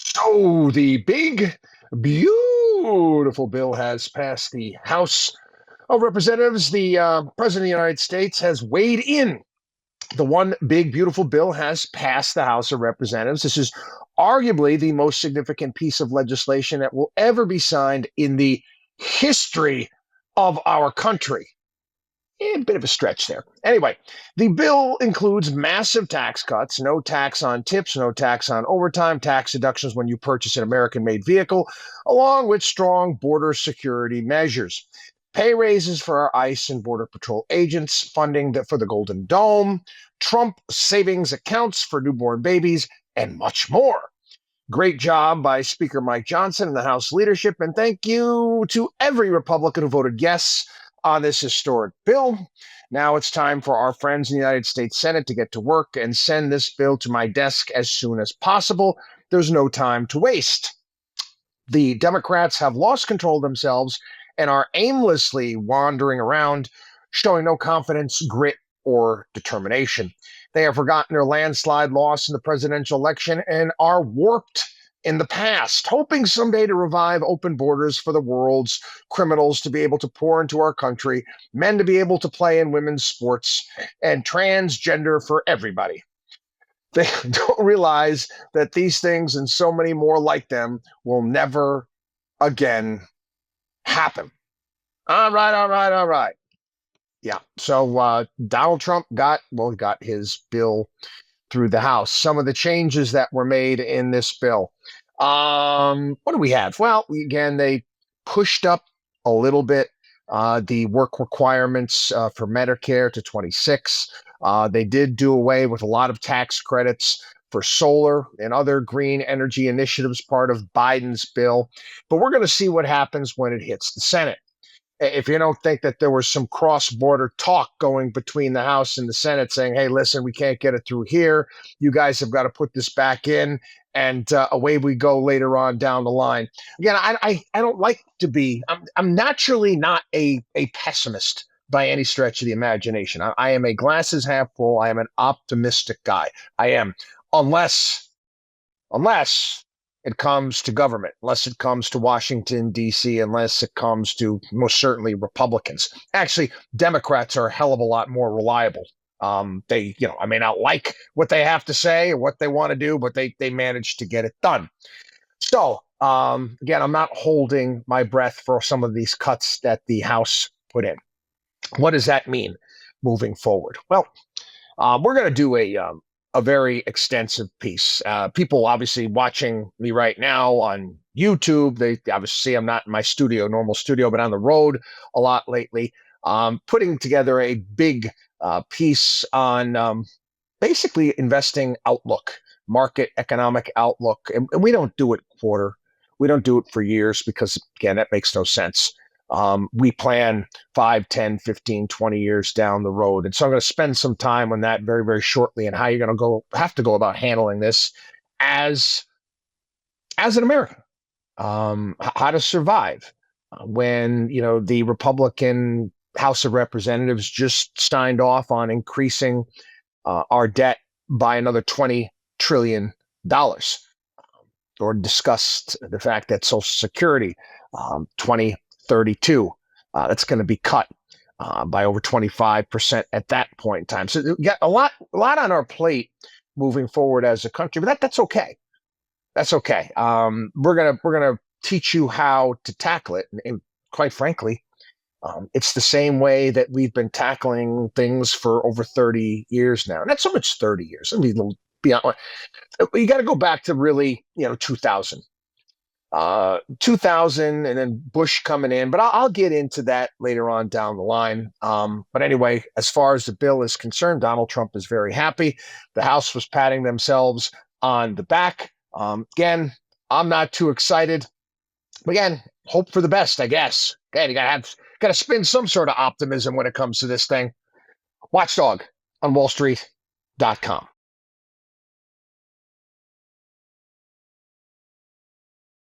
So the big, beautiful bill has passed the House of Representatives. The President of the United States has weighed in. The one big, beautiful bill has passed the House of Representatives. This is arguably the most significant piece of legislation that will ever be signed in the history of our country. A bit of a stretch there. Anyway, the bill includes massive tax cuts, no tax on tips, no tax on overtime, tax deductions when you purchase an American-made vehicle, along with strong border security measures. Pay raises for our ICE and Border Patrol agents, funding for the Golden Dome, Trump savings accounts for newborn babies, and much more. Great job by Speaker Mike Johnson and the House leadership, and thank you to every Republican who voted yes on this historic bill. Now it's time for our friends in the United States Senate to get to work and send this bill to my desk as soon as possible. There's no time to waste. The Democrats have lost control of themselves and are aimlessly wandering around, showing no confidence, grit, or determination. They have forgotten their landslide loss in the presidential election and are warped in the past, hoping someday to revive open borders for the world's criminals to be able to pour into our country, men to be able to play in women's sports, and transgender for everybody. They don't realize that these things and so many more like them will never again happen. All right. Yeah. So Donald Trump got his bill through the House. Some of the changes that were made in this bill. What do we have? Well, again, they pushed up a little bit the work requirements for Medicare to 26. They did do away with a lot of tax credits for solar and other green energy initiatives, part of Biden's bill. But we're going to see what happens when it hits the Senate. If you don't think that there was some cross-border talk going between the House and the Senate saying, hey, listen, we can't get it through here. You guys have got to put this back in, and away we go later on down the line. Again, I don't like to be, I'm naturally not a pessimist by any stretch of the imagination. I am a glasses half full. I am an optimistic guy. I am, unless it comes to government, unless it comes to Washington, D.C., unless it comes to most certainly Republicans. Actually, Democrats are a hell of a lot more reliable. I may not like what they have to say or what they want to do, but they manage to get it done. So, again, I'm not holding my breath for some of these cuts that the House put in. What does that mean moving forward? Well, we're going to do a very extensive piece. People obviously watching me right now on YouTube, they obviously see I'm not in my normal studio, but on the road a lot lately, putting together a big piece on basically investing outlook, market economic outlook. And we don't do it quarter. We don't do it for years because, again, that makes no sense. We plan 5, 10, 15, 20 years down the road. And so I'm going to spend some time on that very, very shortly and how you're going to have to go about handling this as an American, how to survive when, the Republican House of Representatives just signed off on increasing our debt by another $20 trillion, or discussed the fact that Social Security, 2032, that's going to be cut by over 25% at that point in time. So we got a lot on our plate moving forward as a country, but that's okay. That's okay. We're gonna teach you how to tackle it, and quite frankly, it's the same way that we've been tackling things for over 30 years now. Not so much 30 years. I mean, beyond. You got to go back to really, 2000. 2000 and then Bush coming in, but I'll get into that later on down the line. But anyway, as far as the bill is concerned, Donald Trump is very happy. The House was patting themselves on the back. Again, I'm not too excited. But again, hope for the best, I guess. Okay, you got to spin some sort of optimism when it comes to this thing. WatchDog on WallStreet.com.